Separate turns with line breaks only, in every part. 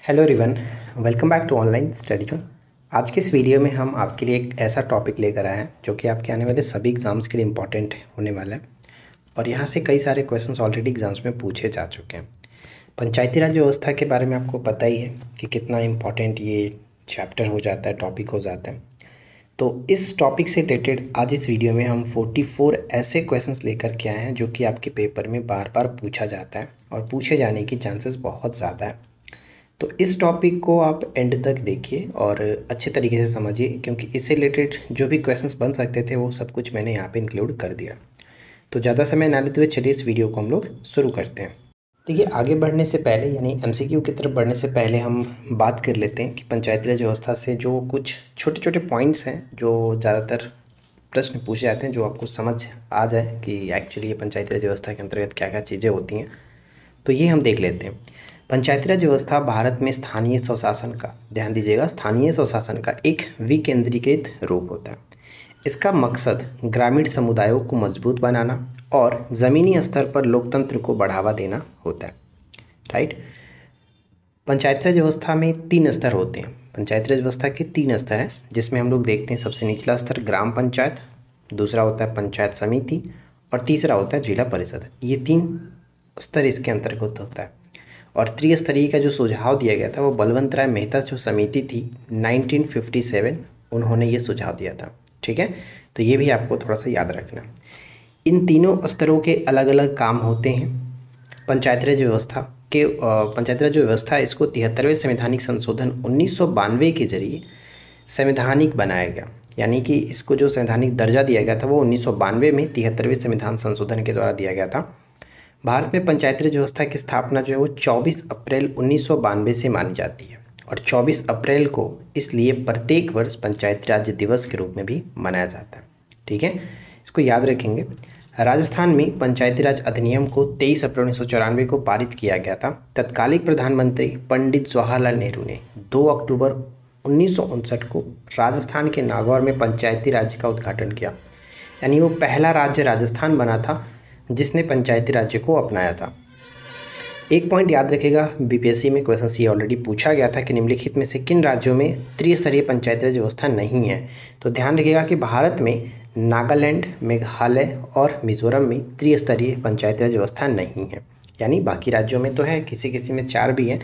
Hello everyone, welcome back to online study zone. आज के इस वीडियो में हम आपके लिए एक ऐसा टॉपिक लेकर आए हैं जो कि आपके आने वाले सभी एग्ज़ाम्स के लिए इम्पॉर्टेंट होने वाला है और यहाँ से कई सारे क्वेश्चंस ऑलरेडी एग्ज़ाम्स में पूछे जा चुके हैं। पंचायती राज व्यवस्था के बारे में आपको पता ही है कि कितना इम्पॉर्टेंट ये चैप्टर हो जाता है, टॉपिक हो जाता है। तो इस टॉपिक से रिलेटेड आज इस वीडियो में हम 44 ऐसे क्वेश्चंस लेकर के आए हैं जो कि आपके पेपर में बार बार पूछा जाता है और पूछे जाने की चांसेस बहुत ज़्यादा है। तो इस टॉपिक को आप एंड तक देखिए और अच्छे तरीके से समझिए, क्योंकि इससे रिलेटेड जो भी क्वेश्चंस बन सकते थे वो सब कुछ मैंने यहाँ पे इंक्लूड कर दिया। तो ज़्यादा समय ना लेते हुए चलिए इस वीडियो को हम लोग शुरू करते हैं। देखिए, आगे बढ़ने से पहले यानी एमसीक्यू की तरफ बढ़ने से पहले हम बात कर लेते हैं कि पंचायती राज व्यवस्था से जो कुछ छोटे छोटे पॉइंट्स हैं जो ज़्यादातर प्रश्न पूछे जाते हैं, जो आपको समझ आ जाए कि एक्चुअली ये पंचायती राज व्यवस्था के अंतर्गत क्या क्या चीज़ें होती हैं, तो ये हम देख लेते हैं। पंचायती राज व्यवस्था भारत में स्थानीय स्वशासन का, ध्यान दीजिएगा, स्थानीय स्वशासन का एक विकेंद्रीकृत रूप होता है। इसका मकसद ग्रामीण समुदायों को मजबूत बनाना और ज़मीनी स्तर पर लोकतंत्र को बढ़ावा देना होता है। राइट। पंचायती राज व्यवस्था में 3 स्तर होते हैं। पंचायती राज व्यवस्था के 3 स्तर हैं, जिसमें हम लोग देखते हैं सबसे निचला स्तर ग्राम पंचायत, दूसरा होता है पंचायत समिति और तीसरा होता है जिला परिषद। ये 3 स्तर इसके अंतर्गत होता है। और त्रिस्तरीय का जो सुझाव दिया गया था वो बलवंत राय मेहता जो समिति थी 1957, उन्होंने ये सुझाव दिया था। ठीक है, तो ये भी आपको थोड़ा सा याद रखना। इन तीनों स्तरों के अलग अलग काम होते हैं। पंचायती राज व्यवस्था इसको 73वें संवैधानिक संशोधन 1992 के जरिए संवैधानिक बनाया गया, यानी कि इसको जो संवैधानिक दर्जा दिया गया था वो 1992 में 73वें संविधान संशोधन के द्वारा दिया गया था। भारत में पंचायती राज व्यवस्था की स्थापना जो है वो 24 अप्रैल 1992 से मानी जाती है और 24 अप्रैल को इसलिए प्रत्येक वर्ष पंचायती राज दिवस के रूप में भी मनाया जाता है। ठीक है, इसको याद रखेंगे। राजस्थान में पंचायती राज अधिनियम को 23 अप्रैल 1994 को पारित किया गया था। तत्कालीन प्रधानमंत्री पंडित जवाहरलाल नेहरू ने 2 अक्टूबर 1959 को राजस्थान के नागौर में पंचायती राज का उद्घाटन किया, यानी वो पहला राज्य राजस्थान बना था जिसने पंचायती राज्य को अपनाया था। एक पॉइंट याद रखिएगा, बीपीएससी में क्वेश्चन ये ऑलरेडी पूछा गया था कि निम्नलिखित में से किन राज्यों में त्रिस्तरीय पंचायती राज व्यवस्था नहीं है। तो ध्यान रखिएगा कि भारत में नागालैंड, मेघालय और मिजोरम में त्रिस्तरीय पंचायती राज व्यवस्था नहीं है, यानी बाकी राज्यों में तो है, किसी किसी में 4 भी हैं,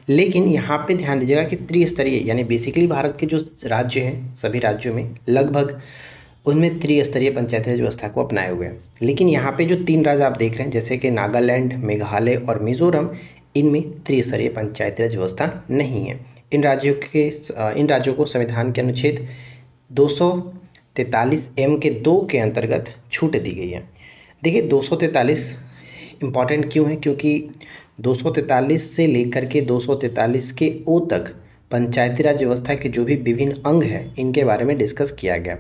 लेकिन यहाँ पे ध्यान दीजिएगा कि त्रिस्तरीय यानी बेसिकली भारत के जो राज्य हैं सभी राज्यों में लगभग उनमें त्रिस्तरीय पंचायती राज व्यवस्था को अपनाए हुए हैं। लेकिन यहाँ पे जो 3 राज्य आप देख रहे हैं जैसे कि नागालैंड, मेघालय और मिजोरम, इनमें त्रिस्तरीय पंचायती राज व्यवस्था नहीं है। इन राज्यों को संविधान के अनुच्छेद 243 के 2 के अंतर्गत छूट दी गई है। देखिए 243 इम्पॉर्टेंट क्यों है, क्योंकि 243 से लेकर के 243 के ओ तक पंचायती राज व्यवस्था के जो भी विभिन्न अंग हैं इनके बारे में डिस्कस किया गया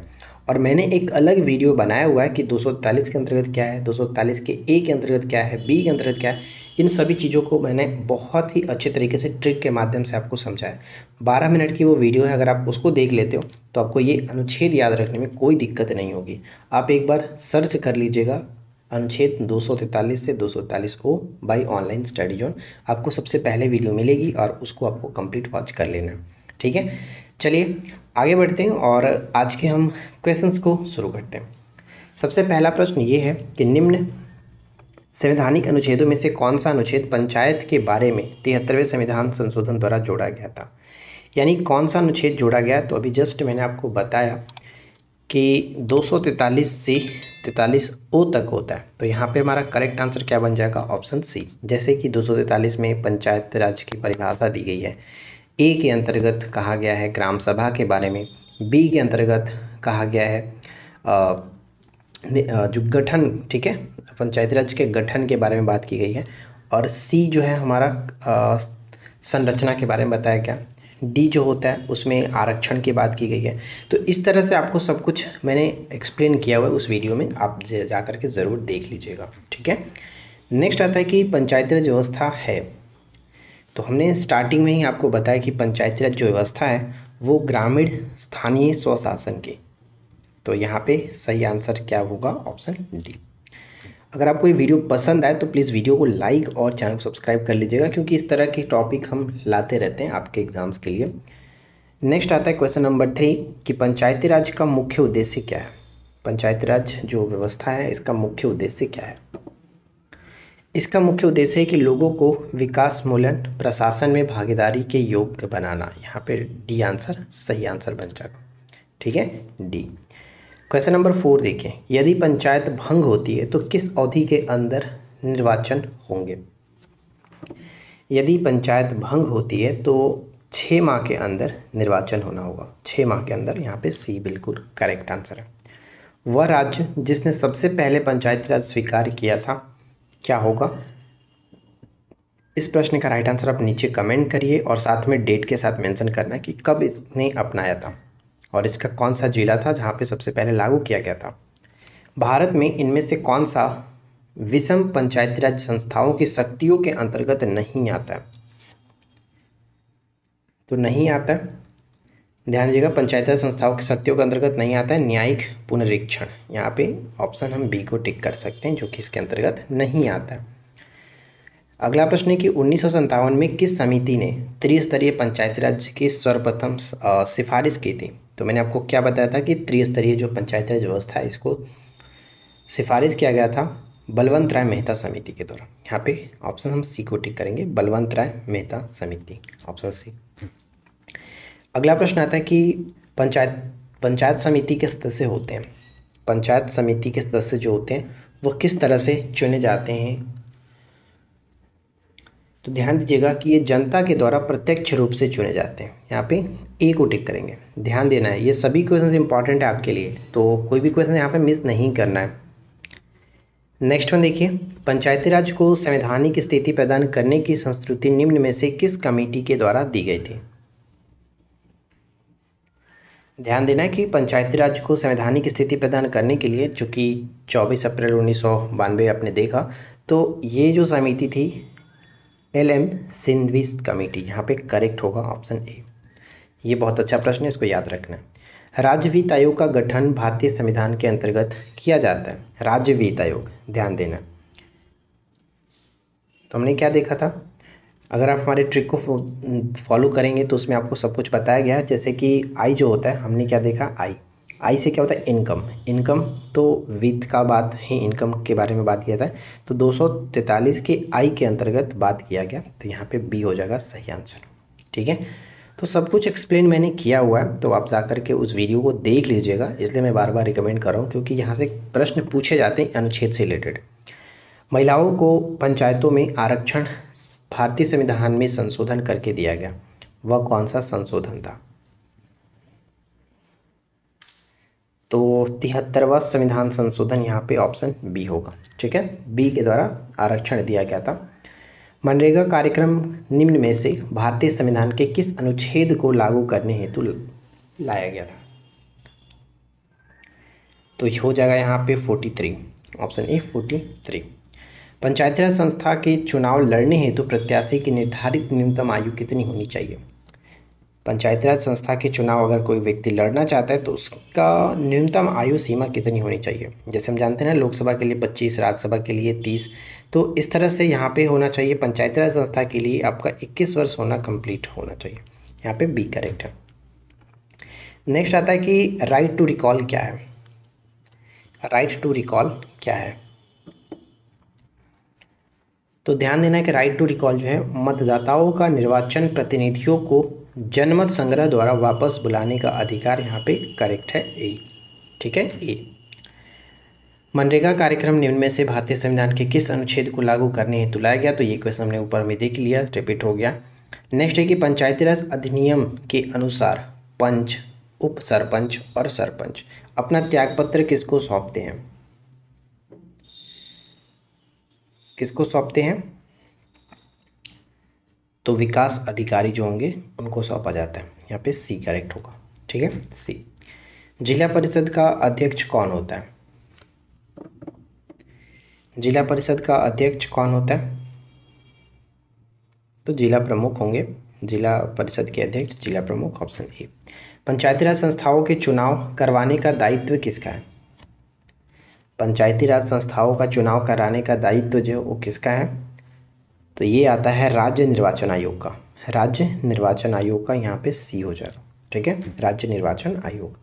और मैंने एक अलग वीडियो बनाया हुआ है कि 243 के अंतर्गत क्या है, 243 के ए के अंतर्गत क्या है, बी के अंतर्गत क्या है। इन सभी चीज़ों को मैंने बहुत ही अच्छे तरीके से ट्रिक के माध्यम से आपको समझाया। 12 मिनट की वो वीडियो है, अगर आप उसको देख लेते हो तो आपको ये अनुच्छेद याद रखने में कोई दिक्कत नहीं होगी। आप एक बार सर्च कर लीजिएगा अनुच्छेद 243 से 243 O by online study zone, आपको सबसे पहले वीडियो मिलेगी और उसको आपको कंप्लीट वॉच कर लेना है। ठीक है, चलिए आगे बढ़ते हैं और आज के हम क्वेश्चंस को शुरू करते हैं। सबसे पहला प्रश्न ये है कि निम्न संवैधानिक अनुच्छेदों में से कौन सा अनुच्छेद पंचायत के बारे में 73वें संविधान संशोधन द्वारा जोड़ा गया था, यानी कौन सा अनुच्छेद जोड़ा गया। तो अभी जस्ट मैंने आपको बताया कि 243 से 43 ओ तक होता है, तो यहाँ पे हमारा करेक्ट आंसर क्या बन जाएगा, ऑप्शन सी। जैसे कि 243 में पंचायत राज की परिभाषा दी गई है, ए के अंतर्गत कहा गया है ग्राम सभा के बारे में, बी के अंतर्गत कहा गया है जो गठन, ठीक है, पंचायती राज के गठन के बारे में बात की गई है, और सी जो है हमारा संरचना के बारे में बताया गया, डी जो होता है उसमें आरक्षण की बात की गई है। तो इस तरह से आपको सब कुछ मैंने एक्सप्लेन किया हुआ है उस वीडियो में, आप जा करके ज़रूर देख लीजिएगा। ठीक है, नेक्स्ट आता है कि पंचायती राज व्यवस्था है। तो हमने स्टार्टिंग में ही आपको बताया कि पंचायती राज जो व्यवस्था है वो ग्रामीण स्थानीय स्वशासन की, तो यहाँ पे सही आंसर क्या होगा, ऑप्शन डी। अगर आपको ये वीडियो पसंद आए तो प्लीज़ वीडियो को लाइक और चैनल को सब्सक्राइब कर लीजिएगा, क्योंकि इस तरह की टॉपिक हम लाते रहते हैं आपके एग्ज़ाम्स के लिए। नेक्स्ट आता है क्वेश्चन नंबर 3 कि पंचायती राज का मुख्य उद्देश्य क्या है। पंचायती राज जो व्यवस्था है इसका मुख्य उद्देश्य क्या है। इसका मुख्य उद्देश्य है कि लोगों को विकासमूलक प्रशासन में भागीदारी के योग्य बनाना। यहाँ पे डी आंसर सही आंसर बन जाएगा। ठीक है, डी। क्वेश्चन नंबर 4 देखिए, यदि पंचायत भंग होती है तो किस अवधि के अंदर निर्वाचन होंगे। यदि पंचायत भंग होती है तो 6 माह के अंदर निर्वाचन होना होगा। 6 माह के अंदर, यहाँ पे सी बिल्कुल करेक्ट आंसर है। वह राज्य जिसने सबसे पहले पंचायती राज स्वीकार किया था क्या होगा। इस प्रश्न का राइट आंसर आप नीचे कमेंट करिए और साथ में डेट के साथ मेंशन करना है कि कब इसने अपनाया था और इसका कौन सा जिला था जहाँ पे सबसे पहले लागू किया गया था। भारत में इनमें से कौन सा विषम पंचायती राज संस्थाओं की शक्तियों के अंतर्गत नहीं आता है। तो नहीं आता है, ध्यान दीजिएगा, पंचायती राज संस्थाओं की शक्तियों के अंतर्गत नहीं आता है न्यायिक पुनरीक्षण। यहाँ पे ऑप्शन हम बी को टिक कर सकते हैं, जो कि इसके अंतर्गत नहीं आता है। अगला प्रश्न है कि 1957 में किस समिति ने त्रिस्तरीय पंचायती राज की सर्वप्रथम सिफारिश की थी। तो मैंने आपको क्या बताया था कि त्रिस्तरीय जो पंचायती राज व्यवस्था है इसको सिफारिश किया गया था बलवंत राय मेहता समिति के द्वारा। यहाँ पे ऑप्शन हम सी को टिक करेंगे, बलवंत राय मेहता समिति, ऑप्शन सी। अगला प्रश्न आता है कि पंचायत समिति के सदस्य होते हैं। पंचायत समिति के सदस्य जो होते हैं वह किस तरह से चुने जाते हैं। तो ध्यान दीजिएगा कि ये जनता के द्वारा प्रत्यक्ष रूप से चुने जाते हैं। यहाँ पे ए को टिक करेंगे। ध्यान देना है, ये सभी क्वेश्चन इंपॉर्टेंट है आपके लिए, तो कोई भी क्वेश्चन यहाँ पे मिस नहीं करना है। नेक्स्ट वन देखिए, पंचायती राज को संवैधानिक स्थिति प्रदान करने की संस्तुति निम्न में से किस कमेटी के द्वारा दी गई थी। ध्यान देना है कि पंचायती राज को संवैधानिक स्थिति प्रदान करने के लिए, चूँकि 24 अप्रैल 1992 आपने देखा, तो ये जो समिति थी LM सिंघवी कमेटी, यहाँ पे करेक्ट होगा ऑप्शन ए। ये बहुत अच्छा प्रश्न है, इसको याद रखना है। राज्य वित्त आयोग का गठन भारतीय संविधान के अंतर्गत किया जाता है। राज्य वित्त आयोग, ध्यान देना। तो हमने क्या देखा था, अगर आप हमारे ट्रिक को फॉलो करेंगे तो उसमें आपको सब कुछ बताया गया है। जैसे कि आई जो होता है, हमने क्या देखा, आई से क्या होता है, इनकम। तो वित्त का बात ही इनकम के बारे में बात किया था, तो 243 के आई के अंतर्गत बात किया गया, तो यहाँ पे बी हो जाएगा सही आंसर। ठीक है, तो सब कुछ एक्सप्लेन मैंने किया हुआ है, तो आप जाकर के उस वीडियो को देख लीजिएगा, इसलिए मैं बार बार रिकमेंड कर रहा हूँ, क्योंकि यहाँ से प्रश्न पूछे जाते हैं अनुच्छेद से रिलेटेड। महिलाओं को पंचायतों में आरक्षण भारतीय संविधान में संशोधन करके दिया गया, वह कौन सा संशोधन था। तो 73वां संविधान संशोधन, यहाँ पे ऑप्शन बी होगा। ठीक है, बी के द्वारा आरक्षण दिया गया था। मनरेगा कार्यक्रम निम्न में से भारतीय संविधान के किस अनुच्छेद को लागू करने हेतु लाया गया था। तो हो जाएगा यहाँ पे 43, ऑप्शन ए 43। पंचायती राज संस्था के चुनाव लड़ने हेतु प्रत्याशी की निर्धारित न्यूनतम आयु कितनी होनी चाहिए। पंचायती राज संस्था के चुनाव अगर कोई व्यक्ति लड़ना चाहता है तो उसका न्यूनतम आयु सीमा कितनी होनी चाहिए। जैसे हम जानते हैं ना, लोकसभा के लिए 25, राज्यसभा के लिए 30, तो इस तरह से यहाँ पे होना चाहिए। पंचायती राज संस्था के लिए आपका 21 वर्ष होना कंप्लीट होना चाहिए। यहाँ पे बी करेक्ट है। नेक्स्ट आता है कि राइट टू रिकॉल क्या है। राइट टू रिकॉल क्या है, तो ध्यान देना है कि राइट टू रिकॉल जो है मतदाताओं का निर्वाचन प्रतिनिधियों को जनमत संग्रह द्वारा वापस बुलाने का अधिकार। यहाँ पे करेक्ट है ए। ठीक है, ए। मनरेगा कार्यक्रम निम्न में से भारतीय संविधान के किस अनुच्छेद को लागू करने हेतु लाया गया। तो ये क्वेश्चन हमने ऊपर में देख लिया, रिपीट हो गया। नेक्स्ट है कि पंचायती राज अधिनियम के अनुसार पंच, उप सरपंच और सरपंच अपना त्यागपत्र किसको सौंपते हैं। किसको सौंपते हैं, तो विकास अधिकारी जो होंगे उनको सौंपा जाता है। यहाँ पे सी करेक्ट होगा। ठीक है, सी। जिला परिषद का अध्यक्ष कौन होता है। जिला परिषद का अध्यक्ष कौन होता है, तो जिला प्रमुख होंगे। जिला परिषद के अध्यक्ष जिला प्रमुख, ऑप्शन ए। पंचायती राज संस्थाओं के चुनाव करवाने का दायित्व किसका है। पंचायती राज संस्थाओं का चुनाव कराने का दायित्व जो है वो किसका है? तो ये आता है राज्य निर्वाचन आयोग का। राज्य निर्वाचन आयोग का यहाँ पे सी हो जाएगा। ठीक है, राज्य निर्वाचन आयोग।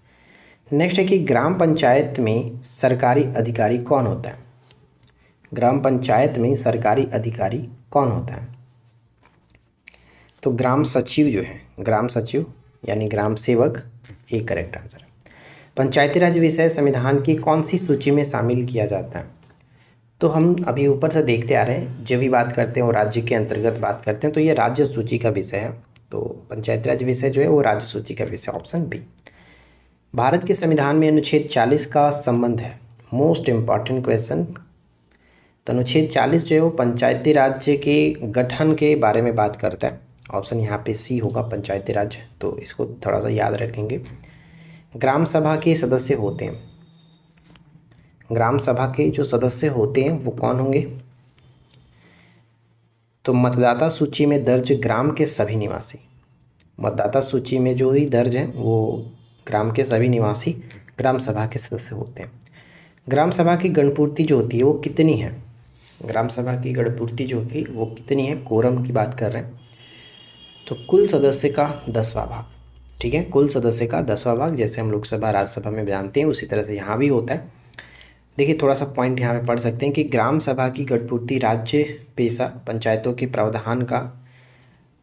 नेक्स्ट है कि ग्राम पंचायत में सरकारी अधिकारी कौन होता है? ग्राम पंचायत में सरकारी अधिकारी कौन होता है? तो ग्राम सचिव जो है, ग्राम सचिव यानी ग्राम सेवक, एक करेक्ट आंसर है। पंचायती राज विषय संविधान की कौन सी सूची में शामिल किया जाता है? तो हम अभी ऊपर से देखते आ रहे हैं, जब भी बात करते हैं और राज्य के अंतर्गत बात करते हैं तो ये राज्य सूची का विषय है। तो पंचायती राज विषय जो है वो राज्य सूची का विषय, ऑप्शन बी। भारत के संविधान में अनुच्छेद 40 का संबंध है, मोस्ट इम्पॉर्टेंट क्वेश्चन। तो अनुच्छेद 40 जो है वो पंचायती राज्य के गठन के बारे में बात करता है। ऑप्शन यहाँ पे सी होगा, पंचायती राज। तो इसको थोड़ा सा याद रखेंगे। ग्राम सभा के सदस्य होते हैं, ग्राम सभा के जो सदस्य होते हैं वो कौन होंगे? तो मतदाता सूची में दर्ज ग्राम के सभी निवासी, मतदाता सूची में जो भी दर्ज है वो ग्राम के सभी निवासी ग्राम सभा के सदस्य होते हैं। ग्राम सभा की गणपूर्ति जो होती है वो कितनी है? ग्राम सभा की गणपूर्ति जो होगी वो कितनी है? कोरम की बात कर रहे हैं। तो कुल सदस्य का 10वां भाग। ठीक है, कुल सदस्य का 10वां भाग, जैसे हम लोकसभा राज्यसभा में जानते हैं उसी तरह से यहाँ भी होता है। देखिए थोड़ा सा पॉइंट यहाँ पे पढ़ सकते हैं कि ग्राम सभा की गणपूर्ति राज्य पेशा पंचायतों के प्रावधान का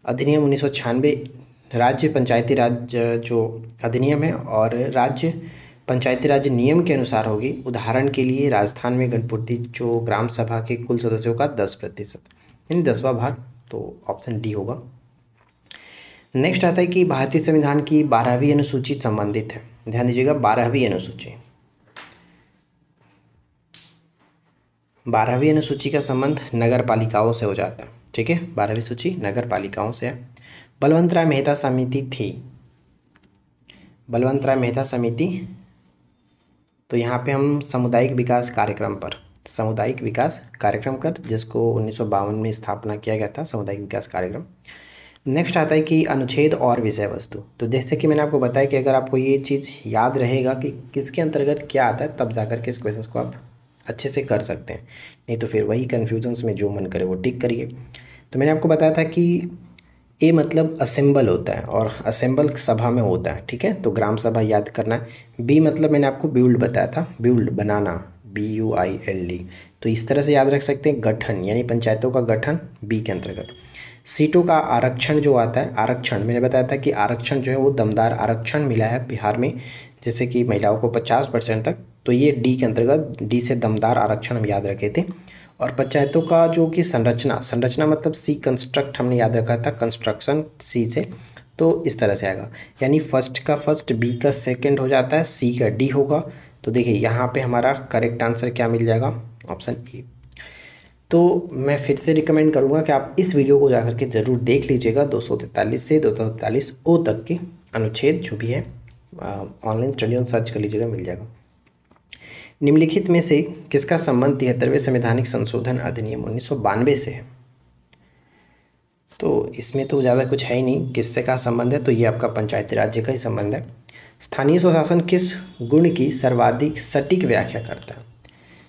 अधिनियम 1996, राज्य पंचायती राज जो अधिनियम है और राज्य पंचायती राज नियम के अनुसार होगी। उदाहरण के लिए राजस्थान में गणपूर्ति जो ग्राम सभा के कुल सदस्यों का 10% यानी 10वां भाग। तो ऑप्शन डी होगा। नेक्स्ट आता है कि भारतीय संविधान की 12वीं अनुसूची संबंधित है। ध्यान दीजिएगा, 12वीं अनुसूची, 12वीं अनुसूची का संबंध नगर पालिकाओं से हो जाता है। ठीक है, 12वीं सूची नगर पालिकाओं से है। बलवंत राय मेहता समिति थी, बलवंत राय मेहता समिति। तो यहाँ पे हम सामुदायिक विकास कार्यक्रम पर, सामुदायिक विकास कार्यक्रम कर, जिसको 1952 में स्थापना किया गया था, सामुदायिक विकास कार्यक्रम। नेक्स्ट आता है कि अनुच्छेद और विषय वस्तु। तो जैसे कि मैंने आपको बताया कि अगर आपको ये चीज़ याद रहेगा कि किसके अंतर्गत क्या आता है, तब जाकर के इस क्वेश्चन को आप अच्छे से कर सकते हैं, नहीं तो फिर वही कन्फ्यूजन्स में जो मन करे वो टिक करिए। तो मैंने आपको बताया था कि ए मतलब असेंबल होता है और असेंबल सभा में होता है। ठीक है, तो ग्राम सभा याद करना है। बी मतलब मैंने आपको बिल्ड बताया था, बिल्ड बनाना, BUILD। तो इस तरह से याद रख सकते हैं, गठन यानी पंचायतों का गठन बी के अंतर्गत। सीटों का आरक्षण जो आता है, आरक्षण मैंने बताया था कि आरक्षण जो है वो दमदार आरक्षण मिला है बिहार में, जैसे कि महिलाओं को 50% तक। तो ये डी के अंतर्गत, डी से दमदार आरक्षण हम याद रखे थे। और पंचायतों का जो कि संरचना, संरचना मतलब सी कंस्ट्रक्ट हमने याद रखा था, कंस्ट्रक्शन सी से। तो इस तरह से आएगा, यानी फर्स्ट का फर्स्ट, बी का सेकंड हो जाता है, सी का डी होगा। तो देखिए यहाँ पे हमारा करेक्ट आंसर क्या मिल जाएगा? Option A. तो मैं फिर से रिकमेंड करूँगा कि आप इस वीडियो को जाकर के ज़रूर देख लीजिएगा। 243 से 243 ओ तक के अनुच्छेद जो भी है, ऑनलाइन स्टडी ऑन सर्च कर लीजिएगा, मिल जाएगा। निम्नलिखित में से किसका संबंध 73वें संवैधानिक संशोधन अधिनियम 1992 से है? तो इसमें तो ज़्यादा कुछ है ही नहीं, किससे का संबंध है? तो ये आपका पंचायती राज्य का ही संबंध है। स्थानीय स्वशासन किस गुण की सर्वाधिक सटीक व्याख्या करता है?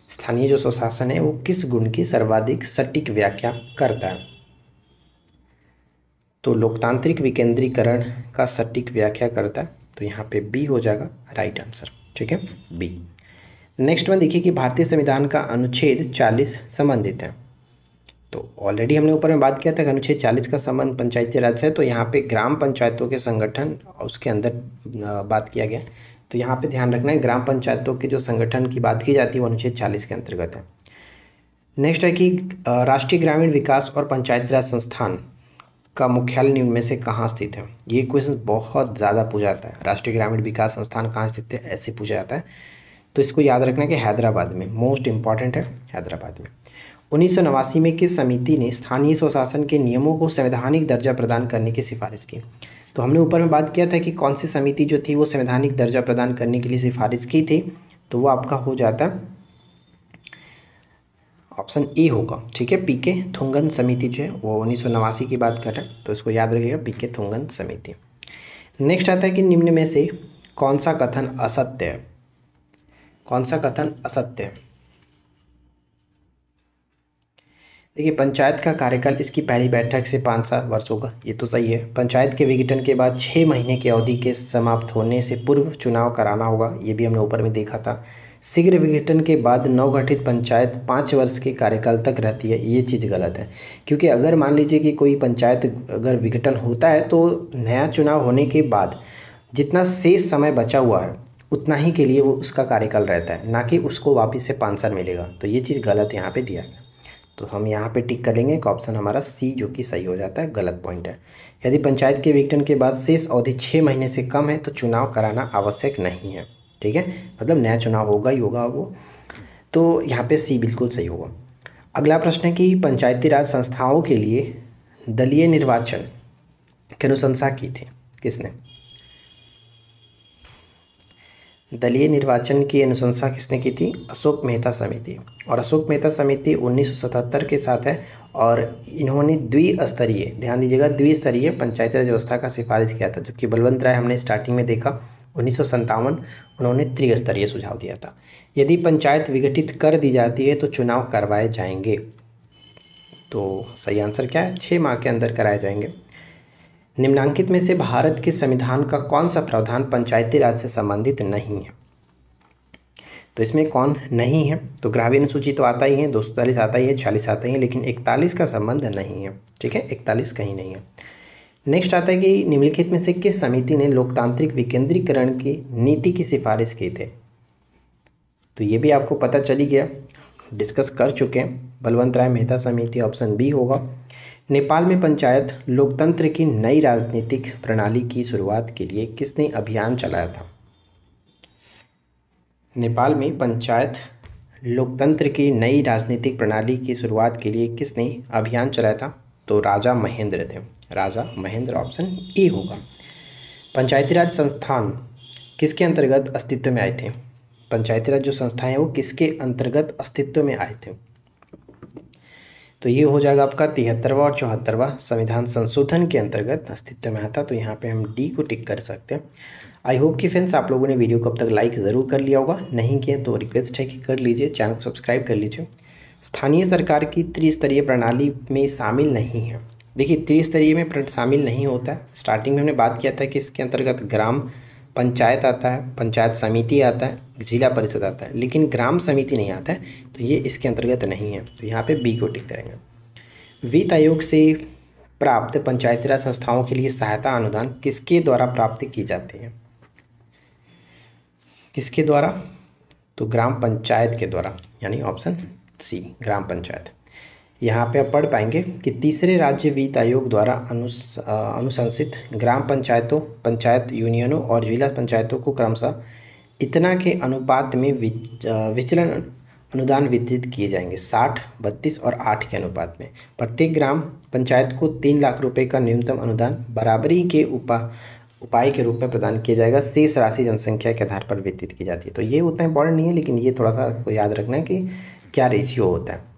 स्थानीय जो स्वशासन है वो किस गुण की सर्वाधिक सटीक व्याख्या करता है? तो लोकतांत्रिक विकेंद्रीकरण का सटीक व्याख्या करता है। तो यहाँ पे बी हो जाएगा राइट आंसर। ठीक है, बी। नेक्स्ट वन देखिए कि भारतीय संविधान का अनुच्छेद 40 संबंधित है। तो ऑलरेडी हमने ऊपर में बात किया था कि अनुच्छेद 40 का संबंध पंचायती राज से है। तो यहाँ पे ग्राम पंचायतों के संगठन उसके अंदर बात किया गया। तो यहाँ पे ध्यान रखना है, ग्राम पंचायतों के जो संगठन की बात की जाती है वो अनुच्छेद 40 के अंतर्गत है। नेक्स्ट है कि राष्ट्रीय ग्रामीण विकास और पंचायती राज संस्थान का मुख्यालय निम्न में से कहाँ स्थित है? ये क्वेश्चन बहुत ज़्यादा पूछा जाता है, राष्ट्रीय ग्रामीण विकास संस्थान कहाँ स्थित है, ऐसे पूछा जाता है। तो इसको याद रखना कि हैदराबाद में, मोस्ट इंपॉर्टेंट है हैदराबाद में। 1989 में किस समिति ने स्थानीय स्वशासन के नियमों को संवैधानिक दर्जा प्रदान करने की सिफारिश की? तो हमने ऊपर में बात किया था कि कौन सी समिति जो थी वो संवैधानिक दर्जा प्रदान करने के लिए सिफारिश की थी। तो वो आपका हो जाता है ऑप्शन ए होगा। ठीक है, पीके थुंगन समिति जो है वो 1989 की बात कर रहे हैं। तो इसको याद रखिएगा, पीके थुंगन समिति। नेक्स्ट आता है कि निम्न में से कौन सा कथन असत्य है? कौन सा कथन असत्य है? देखिए, पंचायत का कार्यकाल इसकी पहली बैठक से 5 वर्ष होगा, ये तो सही है। पंचायत के विघटन के बाद 6 महीने की अवधि के समाप्त होने से पूर्व चुनाव कराना होगा, ये भी हमने ऊपर में देखा था। शीघ्र विघटन के बाद नवगठित पंचायत 5 वर्ष के कार्यकाल तक रहती है, ये चीज़ गलत है। क्योंकि अगर मान लीजिए कि कोई पंचायत अगर विघटन होता है तो नया चुनाव होने के बाद जितना शेष समय बचा हुआ है उतना ही के लिए वो उसका कार्यकाल रहता है, ना कि उसको वापस से 5 साल मिलेगा। तो ये चीज़ गलत यहाँ पे दिया गया, तो हम यहाँ पे टिक करेंगे कि ऑप्शन हमारा सी जो कि सही हो जाता है, गलत पॉइंट है। यदि पंचायत के विघटन के बाद शेष अवधि 6 महीने से कम है तो चुनाव कराना आवश्यक नहीं है, ठीक है, मतलब नया चुनाव होगा ही होगा वो, तो यहाँ पे सी बिल्कुल सही होगा। अगला प्रश्न है कि पंचायती राज संस्थाओं के लिए दलीय निर्वाचन की अनुशंसा की थी किसने? दलीय निर्वाचन की अनुशंसा किसने की थी? अशोक मेहता समिति। और अशोक मेहता समिति 1977 के साथ है और इन्होंने द्विस्तरीय, ध्यान दीजिएगा, द्विस्तरीय पंचायती राज व्यवस्था का सिफारिश किया था, जबकि बलवंत राय हमने स्टार्टिंग में देखा 1957 उन्होंने त्रिस्तरीय सुझाव दिया था। यदि पंचायत विघटित कर दी जाती है तो चुनाव करवाए जाएंगे, तो सही आंसर क्या है? 6 माह के अंदर कराए जाएंगे। निम्नांकित में से भारत के संविधान का कौन सा प्रावधान पंचायती राज से संबंधित नहीं है? तो इसमें कौन नहीं है? तो ग्रामीण अनुसूची तो आता ही है, 243 आता ही है, 46 आता ही है, लेकिन 41 का संबंध नहीं है, ठीक है, 41 कहीं नहीं है। नेक्स्ट आता है कि निम्नलिखित में से किस समिति ने लोकतांत्रिक विकेंद्रीकरण की नीति की सिफारिश की थे? तो ये भी आपको पता चली गया, डिस्कस कर चुके हैं, बलवंत राय मेहता समिति, ऑप्शन बी होगा। नेपाल में पंचायत लोकतंत्र की नई राजनीतिक प्रणाली की शुरुआत के लिए किसने अभियान चलाया था? नेपाल में पंचायत लोकतंत्र की नई राजनीतिक प्रणाली की शुरुआत के लिए किसने अभियान चलाया था? तो राजा महेंद्र थे, राजा महेंद्र, ऑप्शन ए होगा। पंचायती राज संस्थान किसके अंतर्गत अस्तित्व में आए थे? पंचायती राज जो संस्थाएं हैं वो किसके अंतर्गत अस्तित्व में आए थे? तो ये हो जाएगा आपका 73वां और 74वां संविधान संशोधन के अंतर्गत अस्तित्व में आया था, तो यहाँ पे हम डी को टिक कर सकते हैं। आई होप कि फ्रेंड्स आप लोगों ने वीडियो को अब तक लाइक ज़रूर कर लिया होगा, नहीं किए तो रिक्वेस्ट है कि कर लीजिए, चैनल को सब्सक्राइब कर लीजिए। स्थानीय सरकार की त्रिस्तरीय प्रणाली में शामिल नहीं है। देखिए, त्रिस्तरीय में शामिल नहीं होता है, स्टार्टिंग में हमने बात किया था कि इसके अंतर्गत ग्राम पंचायत आता है, पंचायत समिति आता है, जिला परिषद आता है, लेकिन ग्राम समिति नहीं आता है, तो ये इसके अंतर्गत नहीं है, तो यहाँ पे बी को टिक करेंगे। वित्त आयोग से प्राप्त पंचायती राज संस्थाओं के लिए सहायता अनुदान किसके द्वारा प्राप्त की जाती है? किसके द्वारा? तो ग्राम पंचायत के द्वारा, यानी ऑप्शन सी, ग्राम पंचायत। यहाँ पे आप पढ़ पाएंगे कि तीसरे राज्य वित्त आयोग द्वारा अनुशंसित ग्राम पंचायतों, पंचायत यूनियनों और जिला पंचायतों को क्रमशः इतना के अनुपात में विचलन अनुदान वितरित किए जाएंगे, 60, 32 और 8 के अनुपात में। प्रत्येक ग्राम पंचायत को 3 लाख रुपए का न्यूनतम अनुदान बराबरी के उपाय के रूप में प्रदान किया जाएगा, शेष राशि जनसंख्या के आधार पर वितरित की जाती है। तो ये उतना इंपॉर्टेंट नहीं है, लेकिन ये थोड़ा सा आपको याद रखना है कि क्या रेशियो होता है।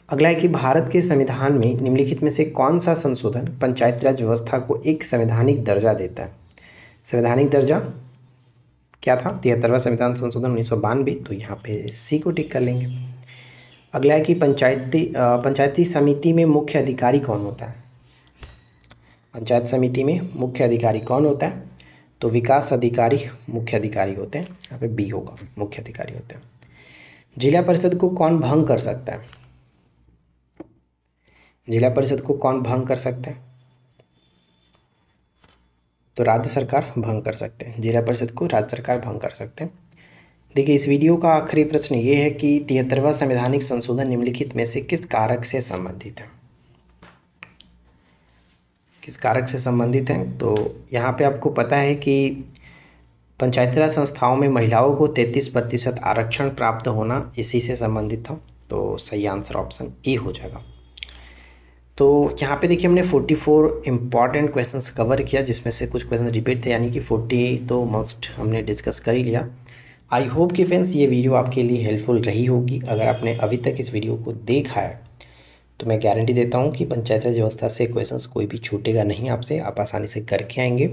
अगला है कि भारत के संविधान में निम्नलिखित में से कौन सा संशोधन पंचायती राज व्यवस्था को एक संवैधानिक दर्जा देता है? संवैधानिक दर्जा क्या था? 73वां संविधान संशोधन 1992, तो यहाँ पे सी को टिक कर लेंगे। अगला है कि पंचायती समिति में मुख्य अधिकारी कौन होता है? पंचायत समिति में मुख्य अधिकारी कौन होता है? तो विकास अधिकारी मुख्य अधिकारी होते हैं, यहाँ पे बी होगा, मुख्य अधिकारी होते हैं। जिला परिषद को कौन भंग कर सकता है? जिला परिषद को कौन भंग कर सकते हैं? तो राज्य सरकार भंग कर सकते हैं, जिला परिषद को राज्य सरकार भंग कर सकते हैं। देखिए, इस वीडियो का आखिरी प्रश्न ये है कि 73वां संवैधानिक संशोधन निम्नलिखित में से किस कारक से संबंधित है? किस कारक से संबंधित है? तो यहाँ पे आपको पता है कि पंचायती राज संस्थाओं में महिलाओं को 33% आरक्षण प्राप्त होना इसी से संबंधित था, तो सही आंसर ऑप्शन ए हो जाएगा। तो यहाँ पे देखिए हमने 44 इंपॉर्टेंट क्वेश्चंस कवर किया, जिसमें से कुछ क्वेश्चन रिपीट थे, यानी कि 40 तो मोस्ट हमने डिस्कस कर ही लिया। आई होप कि फ्रेंड्स ये वीडियो आपके लिए हेल्पफुल रही होगी। अगर आपने अभी तक इस वीडियो को देखा है तो मैं गारंटी देता हूँ कि पंचायती राज व्यवस्था से क्वेश्चंस कोई भी छूटेगा नहीं आपसे, आप आसानी से करके आएंगे।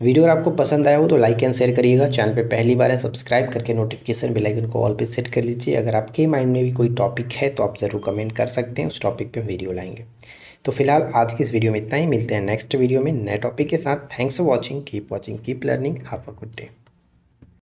वीडियो अगर आपको पसंद आया हो तो लाइक एंड शेयर करिएगा। चैनल पे पहली बार है सब्सक्राइब करके नोटिफिकेशन बेल आइकन को ऑल पे सेट कर लीजिए। अगर आपके माइंड में भी कोई टॉपिक है तो आप ज़रूर कमेंट कर सकते हैं, उस टॉपिक पे वीडियो लाएंगे। तो फिलहाल आज की इस वीडियो में इतना ही। मिलते हैं नेक्स्ट वीडियो में नए टॉपिक के साथ। Thanks for watching, keep learning, have a good day.